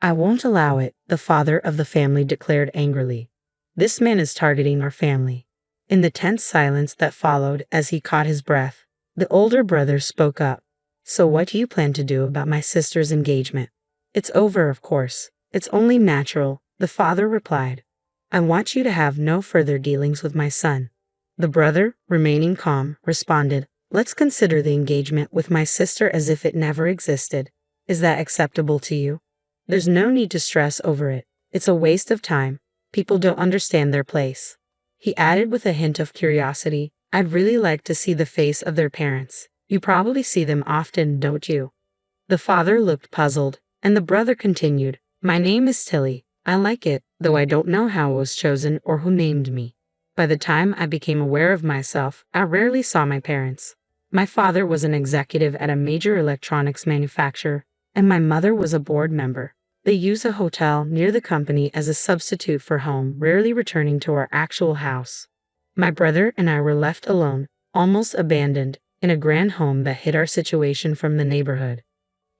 "I won't allow it," the father of the family declared angrily. "This man is targeting our family." In the tense silence that followed as he caught his breath, the older brother spoke up. "So what do you plan to do about my sister's engagement?" "It's over, of course. It's only natural," the father replied. "I want you to have no further dealings with my son." The brother, remaining calm, responded, "Let's consider the engagement with my sister as if it never existed. Is that acceptable to you? There's no need to stress over it. It's a waste of time. People don't understand their place." He added with a hint of curiosity, "I'd really like to see the face of their parents. You probably see them often, don't you?" The father looked puzzled, and the brother continued, "My name is Tilly. I like it, though I don't know how it was chosen or who named me. By the time I became aware of myself, I rarely saw my parents. My father was an executive at a major electronics manufacturer, and my mother was a board member. They use a hotel near the company as a substitute for home, rarely returning to our actual house. My brother and I were left alone, almost abandoned, in a grand home that hid our situation from the neighborhood."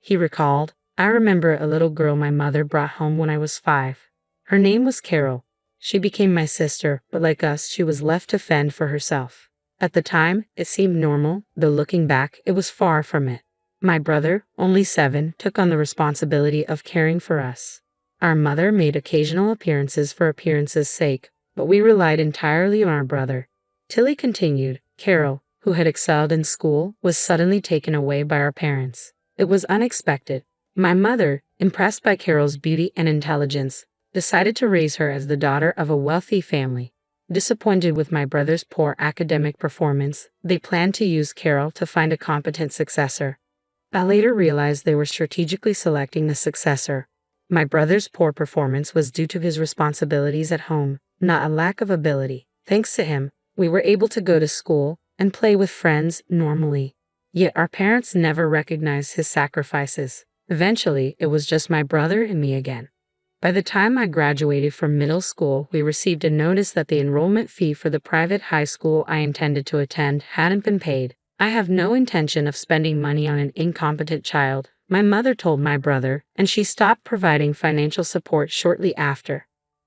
He recalled, "I remember a little girl my mother brought home when I was 5. Her name was Carol. She became my sister, but like us, she was left to fend for herself. At the time, it seemed normal, though looking back, it was far from it. My brother, only 7, took on the responsibility of caring for us. Our mother made occasional appearances for appearances' sake, but we relied entirely on our brother." Tilly continued, "Carol, who had excelled in school, was suddenly taken away by our parents. It was unexpected. My mother, impressed by Carol's beauty and intelligence, decided to raise her as the daughter of a wealthy family. Disappointed with my brother's poor academic performance, they planned to use Carol to find a competent successor. I later realized they were strategically selecting the successor. My brother's poor performance was due to his responsibilities at home, not a lack of ability. Thanks to him, we were able to go to school and play with friends normally. Yet our parents never recognized his sacrifices. Eventually, it was just my brother and me again. By the time I graduated from middle school, we received a notice that the enrollment fee for the private high school I intended to attend hadn't been paid. I have no intention of spending money on an incompetent child, my mother told my brother, and she stopped providing financial support shortly after.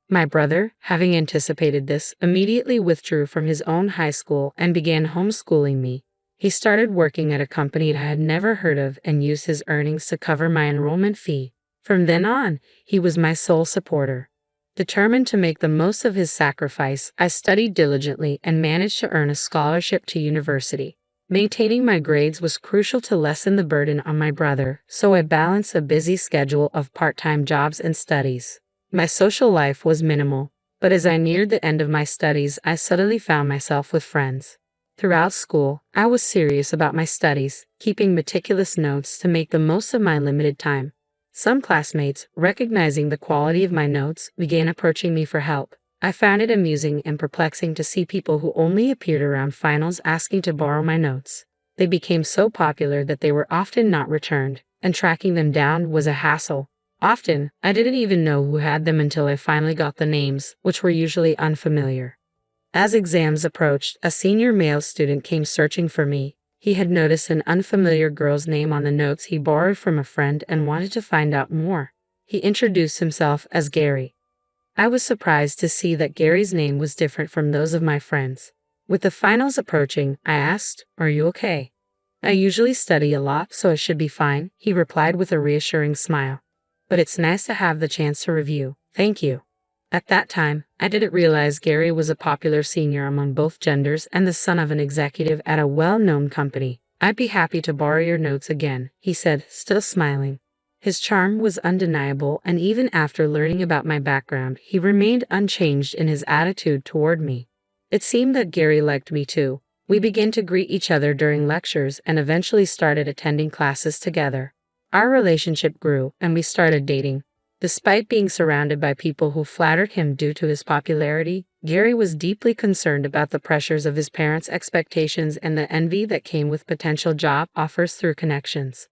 My brother, having anticipated this, immediately withdrew from his own high school and began homeschooling me. He started working at a company I had never heard of and used his earnings to cover my enrollment fee. From then on, he was my sole supporter. Determined to make the most of his sacrifice, I studied diligently and managed to earn a scholarship to university. Maintaining my grades was crucial to lessen the burden on my brother, so I balanced a busy schedule of part-time jobs and studies. My social life was minimal, but as I neared the end of my studies, I suddenly found myself with friends. Throughout school, I was serious about my studies, keeping meticulous notes to make the most of my limited time. Some classmates, recognizing the quality of my notes, began approaching me for help. I found it amusing and perplexing to see people who only appeared around finals asking to borrow my notes. They became so popular that they were often not returned, and tracking them down was a hassle. Often, I didn't even know who had them until I finally got the names, which were usually unfamiliar. As exams approached, a senior male student came searching for me. He had noticed an unfamiliar girl's name on the notes he borrowed from a friend and wanted to find out more. He introduced himself as Gary. I was surprised to see that Gary's name was different from those of my friends. With the finals approaching, I asked, "Are you okay?" "I usually study a lot, so I should be fine," he replied with a reassuring smile. "But it's nice to have the chance to review. Thank you." At that time, I didn't realize Gary was a popular senior among both genders and the son of an executive at a well-known company. "I'd be happy to borrow your notes again," he said, still smiling. His charm was undeniable, and even after learning about my background, he remained unchanged in his attitude toward me. It seemed that Gary liked me too. We began to greet each other during lectures and eventually started attending classes together. Our relationship grew, and we started dating. Despite being surrounded by people who flattered him due to his popularity, Gary was deeply concerned about the pressures of his parents' expectations and the envy that came with potential job offers through connections.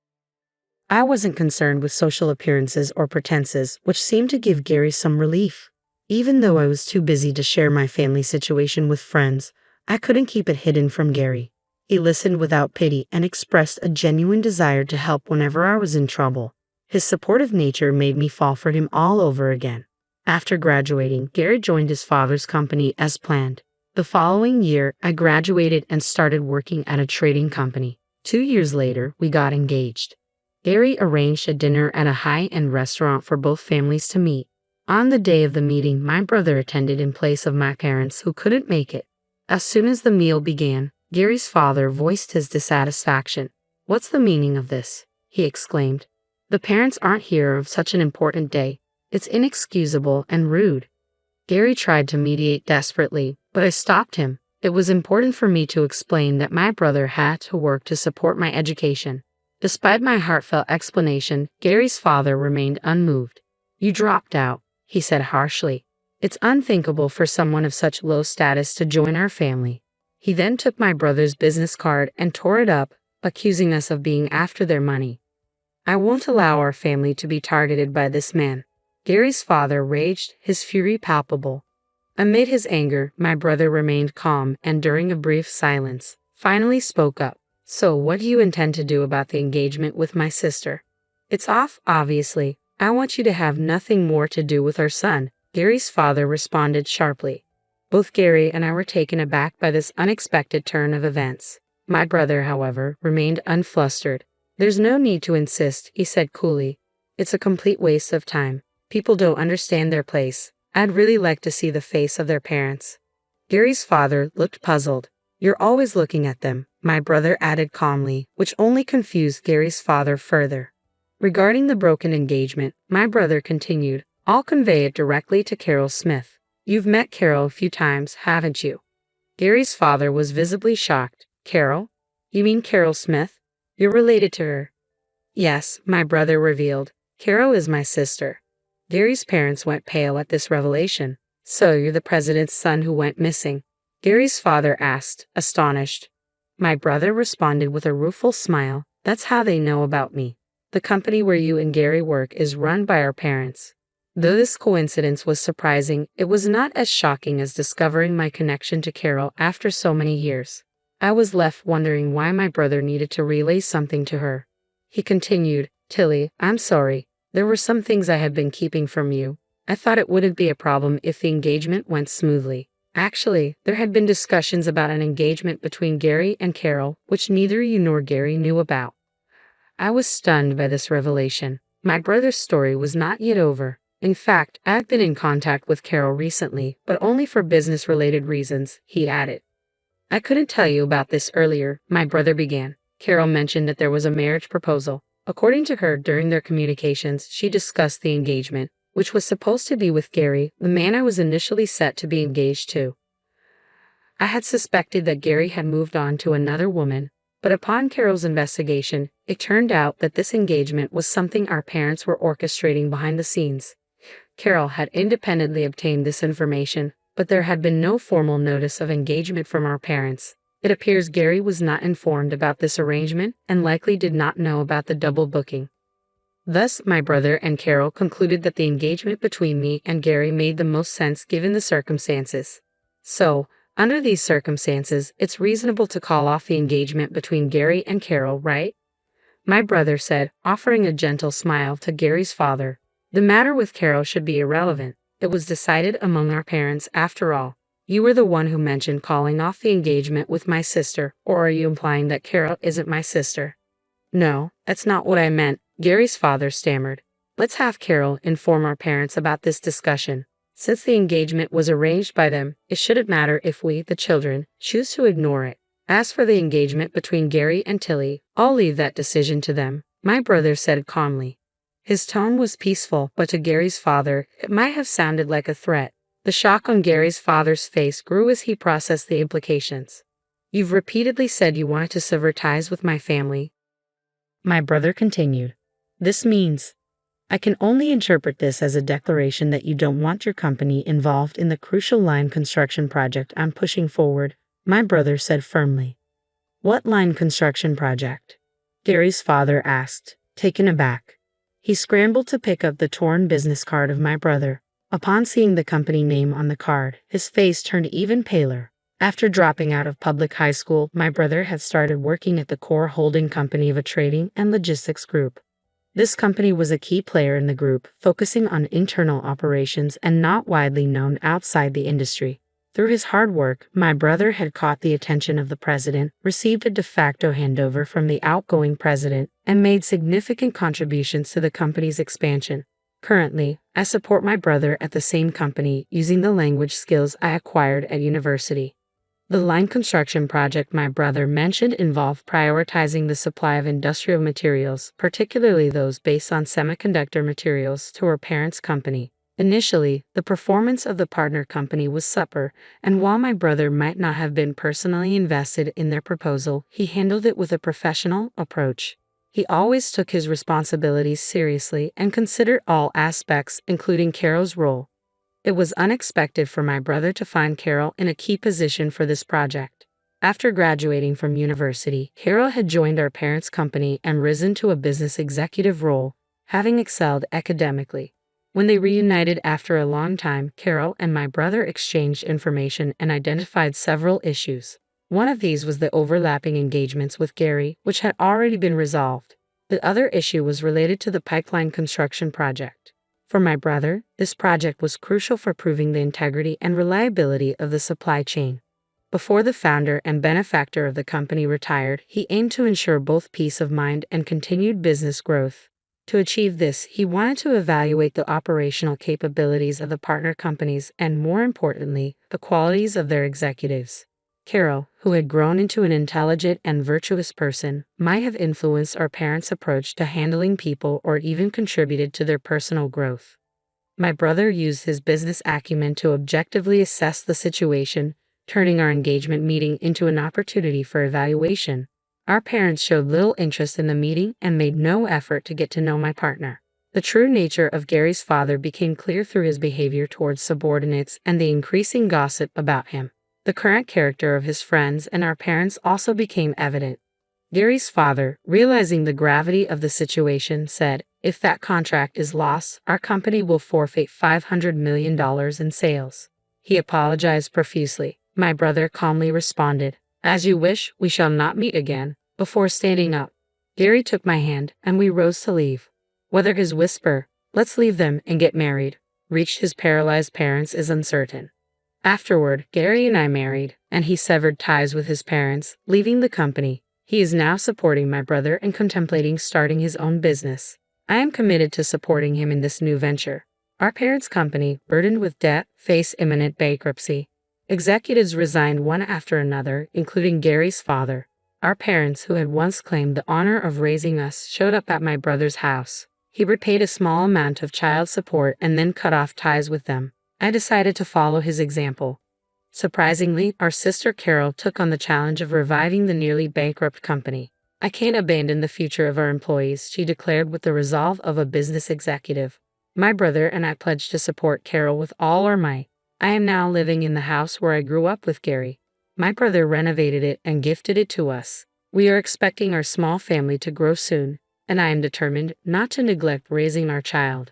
I wasn't concerned with social appearances or pretenses, which seemed to give Gary some relief. Even though I was too busy to share my family situation with friends, I couldn't keep it hidden from Gary. He listened without pity and expressed a genuine desire to help whenever I was in trouble. His supportive nature made me fall for him all over again. After graduating, Gary joined his father's company as planned. The following year, I graduated and started working at a trading company. 2 years later, we got engaged. Gary arranged a dinner at a high-end restaurant for both families to meet. On the day of the meeting, my brother attended in place of my parents who couldn't make it. As soon as the meal began, Gary's father voiced his dissatisfaction. "What's the meaning of this?" he exclaimed. "The parents aren't here of such an important day. It's inexcusable and rude." Gary tried to mediate desperately, but I stopped him. It was important for me to explain that my brother had to work to support my education. Despite my heartfelt explanation, Gary's father remained unmoved. "You dropped out," he said harshly. "It's unthinkable for someone of such low status to join our family." He then took my brother's business card and tore it up, accusing us of being after their money. "I won't allow our family to be targeted by this man." Gary's father raged, his fury palpable. Amid his anger, my brother remained calm and during a brief silence, finally spoke up. "So what do you intend to do about the engagement with my sister?" "It's off, obviously. I want you to have nothing more to do with our son," Gary's father responded sharply. Both Gary and I were taken aback by this unexpected turn of events. My brother, however, remained unflustered. "There's no need to insist," he said coolly. "It's a complete waste of time. People don't understand their place. I'd really like to see the face of their parents." Gary's father looked puzzled. "You're always looking at them," my brother added calmly, which only confused Gary's father further. Regarding the broken engagement, my brother continued, "I'll convey it directly to Carol Smith. You've met Carol a few times, haven't you?" Gary's father was visibly shocked. "Carol? You mean Carol Smith? You're related to her?" "Yes," my brother revealed. "Carol is my sister." Gary's parents went pale at this revelation. "So you're the president's son who went missing?" Gary's father asked, astonished. My brother responded with a rueful smile. "That's how they know about me. The company where you and Gary work is run by our parents." Though this coincidence was surprising, it was not as shocking as discovering my connection to Carol after so many years. I was left wondering why my brother needed to relay something to her. He continued, "Tilly, I'm sorry. There were some things I had been keeping from you. I thought it wouldn't be a problem if the engagement went smoothly. Actually, there had been discussions about an engagement between Gary and Carol, which neither you nor Gary knew about." I was stunned by this revelation. My brother's story was not yet over. In fact, I had been in contact with Carol recently, but only for business-related reasons, he added. "I couldn't tell you about this earlier," my brother began. "Carol mentioned that there was a marriage proposal. According to her, during their communications, she discussed the engagement, which was supposed to be with Gary, the man I was initially set to be engaged to. I had suspected that Gary had moved on to another woman, but upon Carol's investigation, it turned out that this engagement was something our parents were orchestrating behind the scenes. Carol had independently obtained this information, but there had been no formal notice of engagement from our parents. It appears Gary was not informed about this arrangement and likely did not know about the double booking. Thus, my brother and Carol concluded that the engagement between me and Gary made the most sense given the circumstances. So, under these circumstances, it's reasonable to call off the engagement between Gary and Carol, right?" My brother said, offering a gentle smile to Gary's father. "The matter with Carol should be irrelevant. It was decided among our parents after all. You were the one who mentioned calling off the engagement with my sister, or are you implying that Carol isn't my sister?" "No, that's not what I meant," Gary's father stammered. "Let's have Carol inform our parents about this discussion. Since the engagement was arranged by them, it shouldn't matter if we, the children, choose to ignore it. As for the engagement between Gary and Tilly, I'll leave that decision to them," my brother said calmly. His tone was peaceful, but to Gary's father, it might have sounded like a threat. The shock on Gary's father's face grew as he processed the implications. "You've repeatedly said you wanted to sever ties with my family," my brother continued. "This means I can only interpret this as a declaration that you don't want your company involved in the crucial line construction project I'm pushing forward," my brother said firmly. "What line construction project?" Gary's father asked, taken aback. He scrambled to pick up the torn business card of my brother. Upon seeing the company name on the card, his face turned even paler. After dropping out of public high school, my brother had started working at the core holding company of a trading and logistics group. This company was a key player in the group, focusing on internal operations and not widely known outside the industry. Through his hard work, my brother had caught the attention of the president, received a de facto handover from the outgoing president, and made significant contributions to the company's expansion. Currently, I support my brother at the same company using the language skills I acquired at university. The line construction project my brother mentioned involved prioritizing the supply of industrial materials, particularly those based on semiconductor materials, to our parent's company. Initially, the performance of the partner company was subpar, and while my brother might not have been personally invested in their proposal, he handled it with a professional approach. He always took his responsibilities seriously and considered all aspects, including Carol's role. It was unexpected for my brother to find Carol in a key position for this project. After graduating from university, Carol had joined our parents' company and risen to a business executive role, having excelled academically. When they reunited after a long time, Carol and my brother exchanged information and identified several issues. One of these was the overlapping engagements with Gary, which had already been resolved. The other issue was related to the pipeline construction project. For my brother, this project was crucial for proving the integrity and reliability of the supply chain. Before the founder and benefactor of the company retired, he aimed to ensure both peace of mind and continued business growth. To achieve this, he wanted to evaluate the operational capabilities of the partner companies and, more importantly, the qualities of their executives. Carol, who had grown into an intelligent and virtuous person, might have influenced our parents' approach to handling people or even contributed to their personal growth. My brother used his business acumen to objectively assess the situation, turning our engagement meeting into an opportunity for evaluation. Our parents showed little interest in the meeting and made no effort to get to know my partner. The true nature of Gary's father became clear through his behavior towards subordinates and the increasing gossip about him. The current character of his friends and our parents also became evident. Gary's father, realizing the gravity of the situation, said, "If that contract is lost, our company will forfeit $500 million in sales." He apologized profusely. My brother calmly responded, "As you wish, we shall not meet again." Before standing up, Gary took my hand and we rose to leave. Whether his whisper, "Let's leave them and get married," reached his paralyzed parents is uncertain. Afterward, Gary and I married, and he severed ties with his parents, leaving the company. He is now supporting my brother and contemplating starting his own business. I am committed to supporting him in this new venture. Our parents' company, burdened with debt, faced imminent bankruptcy. Executives resigned one after another, including Gary's father. Our parents, who had once claimed the honor of raising us, showed up at my brother's house. He repaid a small amount of child support and then cut off ties with them. I decided to follow his example. Surprisingly, our sister Carol took on the challenge of reviving the nearly bankrupt company. "I can't abandon the future of our employees," she declared with the resolve of a business executive. My brother and I pledged to support Carol with all our might. I am now living in the house where I grew up with Gary. My brother renovated it and gifted it to us. We are expecting our small family to grow soon, and I am determined not to neglect raising our child.